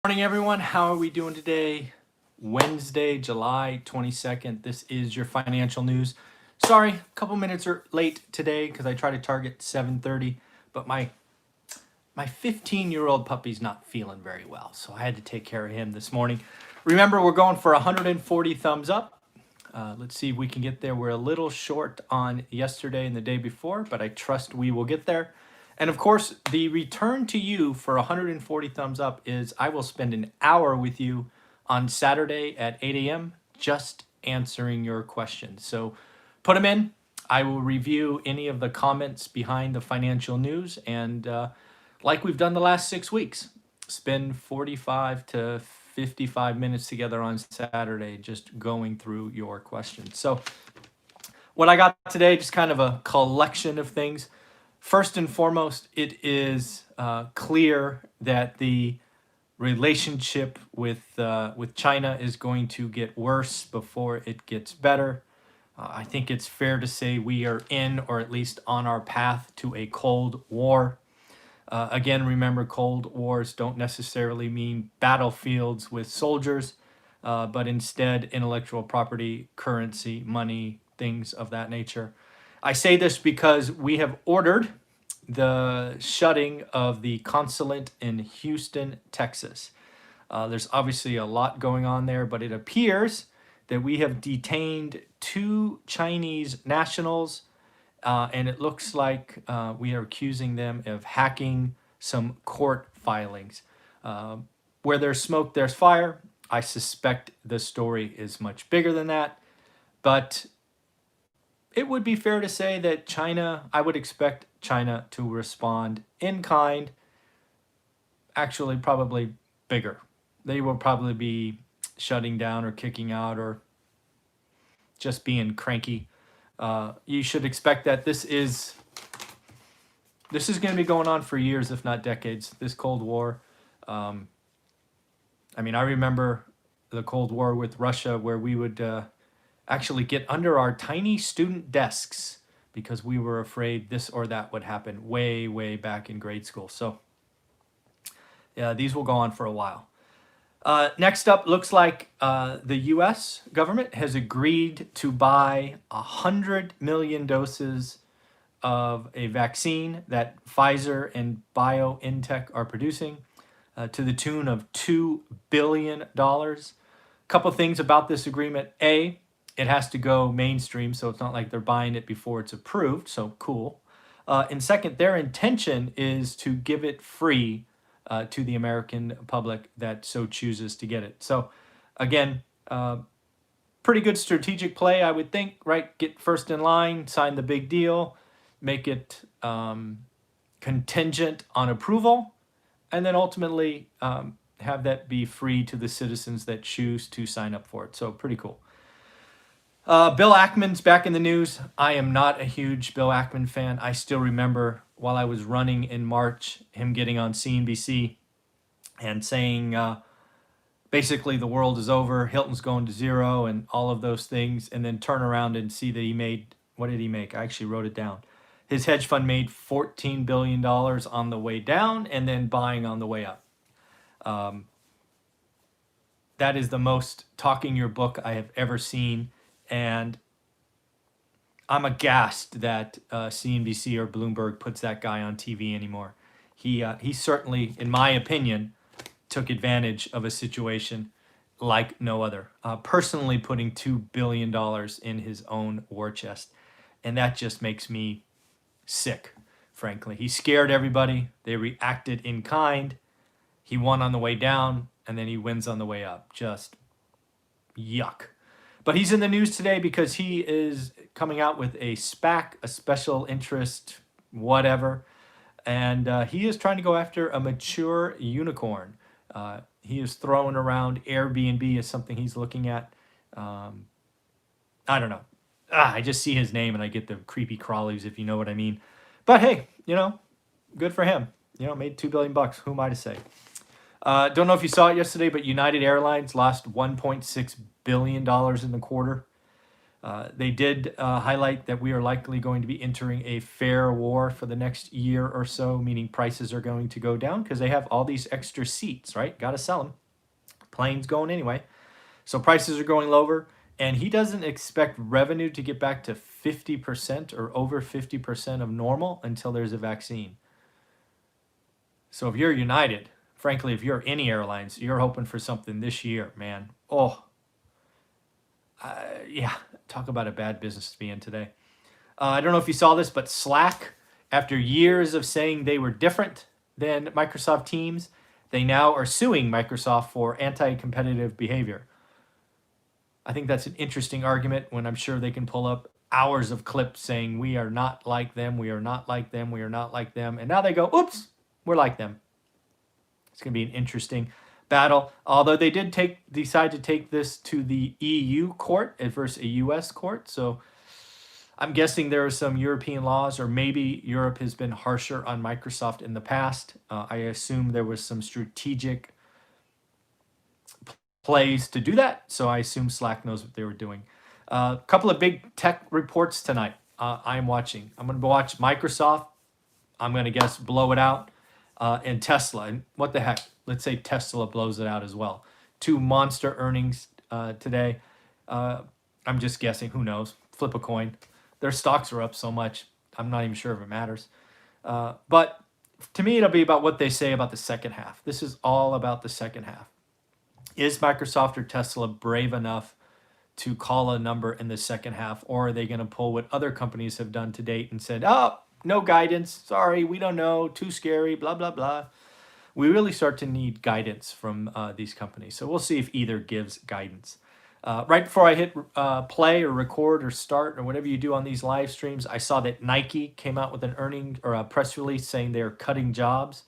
Morning, everyone. How are we doing today? Wednesday, July 22nd. This is your financial news. Sorry, a couple minutes are late today because I try to target 7:30, but my 15-year-old puppy's not feeling very well, so I had to take care of him this morning. Remember, we're going for 140 thumbs up. Let's see if we can get there. We're a little short on yesterday and the day before, but I trust we will get there. And of course, the return to you for 140 thumbs up is I will spend an hour with you on Saturday at 8 a.m. just answering your questions. So put them in. I will review any of the comments behind the financial news. And like we've done the last 6 weeks, spend 45 to 55 minutes together on Saturday just going through your questions. So what I got today, just kind of a collection of things. First and foremost, it is clear that the relationship with China is going to get worse before it gets better. I think it's fair to say we are in, or at least on our path to a Cold War. Again, remember, Cold Wars don't necessarily mean battlefields with soldiers, but instead intellectual property, currency, money, things of that nature. I say this because we have ordered the shutting of the consulate in Houston, Texas. There's obviously a lot going on there, but it appears that we have detained 2 Chinese nationals, and it looks like we are accusing them of hacking some court filings. Where there's smoke, there's fire. I suspect the story is much bigger than that, but it would be fair to say that China, I would expect China to respond in kind, actually probably bigger. They will probably be shutting down or kicking out or just being cranky. You should expect that this is going to be going on for years, if not decades, this Cold War. I remember the Cold War with Russia where we would actually get under our tiny student desks because we were afraid this or that would happen way, way back in grade school. So yeah, these will go on for a while. Next up, looks like the U.S. government has agreed to buy 100 million doses of a vaccine that Pfizer and BioNTech are producing to the tune of $2 billion. Couple things about this agreement. A, it has to go mainstream, so it's not like they're buying it before it's approved, so cool. And second, their intention is to give it free to the American public that so chooses to get it. So again, pretty good strategic play, I would think, right? Get first in line, sign the big deal, make it contingent on approval, and then ultimately have that be free to the citizens that choose to sign up for it. So pretty cool. Bill Ackman's back in the news. I am not a huge Bill Ackman fan. I still remember while I was running in March, him getting on CNBC and saying basically the world is over, Hilton's going to zero, and all of those things, and then turn around and see that he made, what did he make? I actually wrote it down. His hedge fund made $14 billion on the way down and then buying on the way up. That is the most talking your book I have ever seen. And I'm aghast that CNBC or Bloomberg puts that guy on TV anymore. He certainly, in my opinion, took advantage of a situation like no other. Personally putting $2 billion in his own war chest. And that just makes me sick, frankly. He scared everybody. They reacted in kind. He won on the way down, and then he wins on the way up. Just yuck. But he's in the news today because he is coming out with a SPAC, a special interest, whatever. And he is trying to go after a mature unicorn. He is throwing around Airbnb as something he's looking at. I don't know. I just see his name and I get the creepy crawlies, if you know what I mean. But hey, good for him. Made $2 billion. Who am I to say? Don't know if you saw it yesterday, but United Airlines lost $1.6 billion in the quarter. They did highlight that we are likely going to be entering a fair war for the next year or so, meaning prices are going to go down because they have all these extra seats, right? Got to sell them. Planes going anyway. So prices are going lower, and he doesn't expect revenue to get back to 50% or over 50% of normal until there's a vaccine. So if you're United, frankly, if you're any airlines, you're hoping for something this year, man. Oh, yeah, talk about a bad business to be in today. I don't know if you saw this, but Slack, after years of saying they were different than Microsoft Teams, they now are suing Microsoft for anti-competitive behavior. I think that's an interesting argument when I'm sure they can pull up hours of clips saying we are not like them, we are not like them, we are not like them. And now they go, oops, we're like them. It's going to be an interesting battle. Although they did decide to take this to the EU court versus a US court. So I'm guessing there are some European laws, or maybe Europe has been harsher on Microsoft in the past. I assume there was some strategic plays to do that. So I assume Slack knows what they were doing. A couple of big tech reports tonight I'm watching. I'm going to watch Microsoft. I'm going to guess blow it out. And Tesla. And what the heck? Let's say Tesla blows it out as well. Two monster earnings today. I'm just guessing. Who knows? Flip a coin. Their stocks are up so much. I'm not even sure if it matters. But to me, it'll be about what they say about the second half. This is all about the second half. Is Microsoft or Tesla brave enough to call a number in the second half? Or are they going to pull what other companies have done to date and said, oh, no guidance. Sorry, we don't know. Too scary, blah, blah, blah. We really start to need guidance from these companies. So we'll see if either gives guidance. Right before I hit play or record or start or whatever you do on these live streams, I saw that Nike came out with an earnings or a press release saying they're cutting jobs.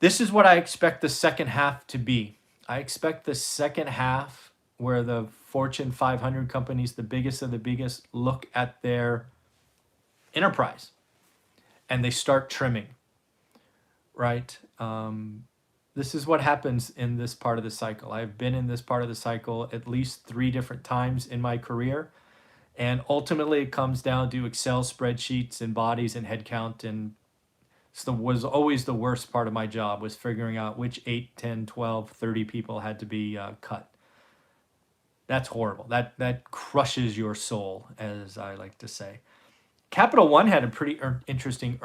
This is what I expect the second half to be. I expect the second half where the Fortune 500 companies, the biggest of the biggest, look at their enterprise and they start trimming, right? This is what happens in this part of the cycle. I've been in this part of the cycle at least 3 different times in my career. And ultimately it comes down to Excel spreadsheets and bodies and headcount. And was always the worst part of my job, was figuring out which 8, 10, 12, 30 people had to be cut. That's horrible. That crushes your soul, as I like to say. Capital One had a pretty interesting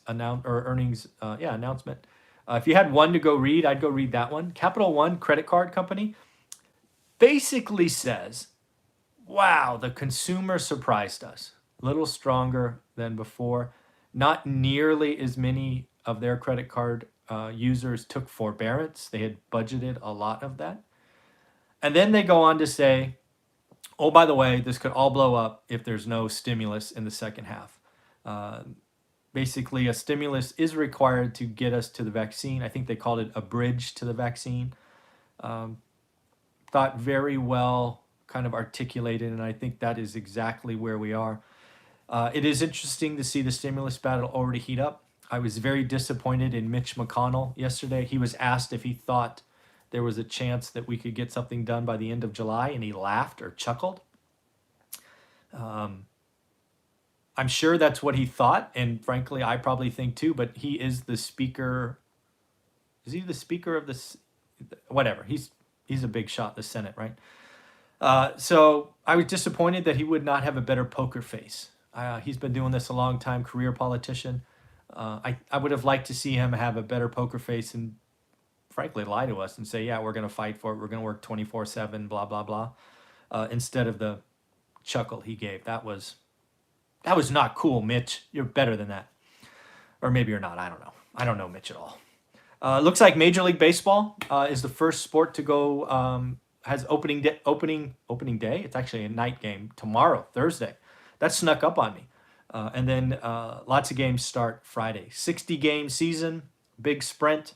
announcement. If you had one to go read, I'd go read that one. Capital One credit card company basically says, wow, the consumer surprised us. A little stronger than before. Not nearly as many of their credit card users took forbearance. They had budgeted a lot of that. And then they go on to say, oh, by the way, this could all blow up if there's no stimulus in the second half. Basically, a stimulus is required to get us to the vaccine. I think they called it a bridge to the vaccine. Thought very well kind of articulated, and I think that is exactly where we are. It is interesting to see the stimulus battle already heat up. I was very disappointed in Mitch McConnell yesterday. He was asked if he thought there was a chance that we could get something done by the end of July, and he laughed or chuckled. I'm sure that's what he thought, and frankly, I probably think too, but he is the speaker. Is he the speaker of this? Whatever. He's a big shot in the Senate, right? So I was disappointed that he would not have a better poker face. He's been doing this a long time, career politician. I would have liked to see him have a better poker face and frankly lie to us and say, yeah, we're going to fight for it. We're going to work 24/7, blah, blah, blah. Instead of the chuckle he gave. That was not cool, Mitch. You're better than that. Or maybe you're not. I don't know. I don't know Mitch at all. Looks like Major League Baseball is the first sport to go, has opening day. It's actually a night game tomorrow, Thursday. That snuck up on me. And then lots of games start Friday. 60-game season, big sprint.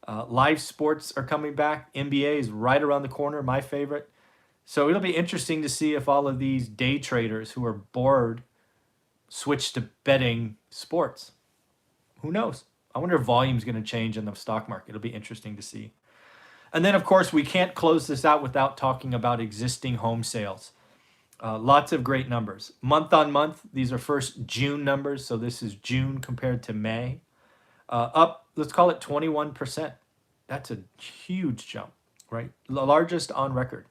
Live sports are coming back. NBA is right around the corner, my favorite. So it'll be interesting to see if all of these day traders who are bored switch to betting sports. Who knows? I wonder if volume's going to change in the stock market. It'll be interesting to see. And then, of course, we can't close this out without talking about existing home sales. Lots of great numbers. Month on month, these are first June numbers. So this is June compared to May. Up, let's call it 21%. That's a huge jump, right? The largest on record.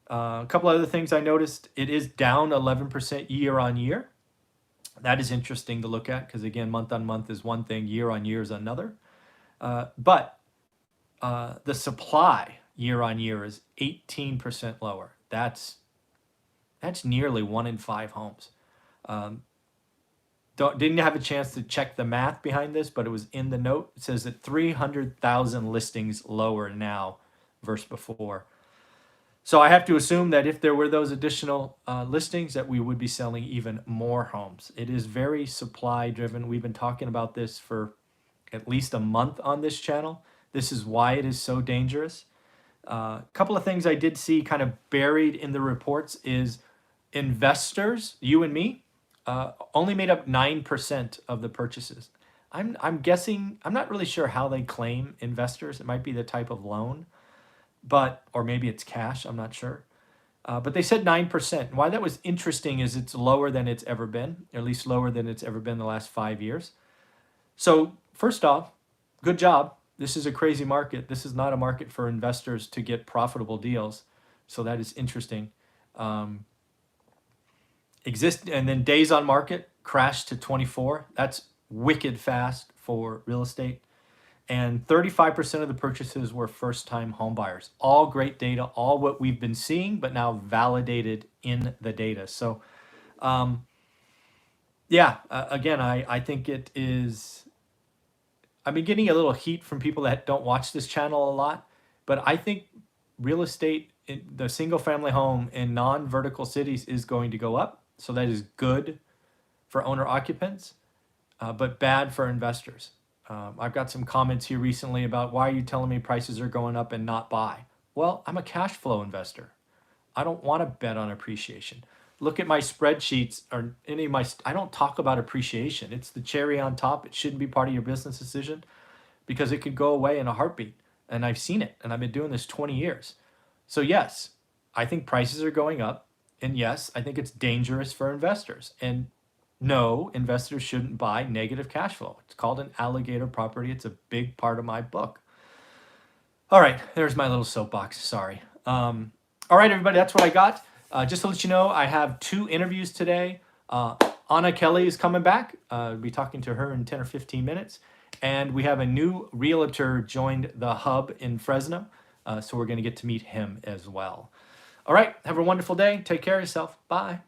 A couple other things I noticed. It is down 11% year on year. That is interesting to look at because, again, month on month is one thing, year on year is another. But the supply year on year is 18% lower. That's nearly 1 in 5 homes. Didn't have a chance to check the math behind this, but it was in the note. It says that 300,000 listings lower now versus before. So I have to assume that if there were those additional listings, that we would be selling even more homes. It is very supply driven. We've been talking about this for at least a month on this channel. This is why it is so dangerous. A couple of things I did see kind of buried in the reports is investors, you and me, only made up 9% of the purchases. I'm guessing, I'm not really sure how they claim investors. It might be the type of loan, or maybe it's cash, I'm not sure. But they said 9%. Why that was interesting is it's lower than it's ever been, or at least lower than it's ever been the last 5 years. So first off, good job. This is a crazy market. This is not a market for investors to get profitable deals. So that is interesting. And then days on market crashed to 24. That's wicked fast for real estate. And 35% of the purchases were first-time home buyers. All great data, all what we've been seeing, but now validated in the data. So, again, I think it is. I've been getting a little heat from people that don't watch this channel a lot, but I think real estate, the single-family home in non-vertical cities is going to go up. So that is good for owner-occupants, but bad for investors. I've got some comments here recently about why are you telling me prices are going up and not buy? Well, I'm a cash flow investor. I don't want to bet on appreciation. Look at my spreadsheets or I don't talk about appreciation. It's the cherry on top. It shouldn't be part of your business decision because it could go away in a heartbeat. And I've seen it, and I've been doing this 20 years. So yes, I think prices are going up. And yes, I think it's dangerous for investors. And no, investors shouldn't buy negative cash flow. It's called an alligator property. It's a big part of my book. All right, there's my little soapbox. Sorry. All right, everybody, that's what I got. Just to let you know, I have 2 interviews today. Anna Kelly is coming back. I'll be talking to her in 10 or 15 minutes. And we have a new realtor joined the hub in Fresno. So we're going to get to meet him as well. All right, have a wonderful day. Take care of yourself. Bye.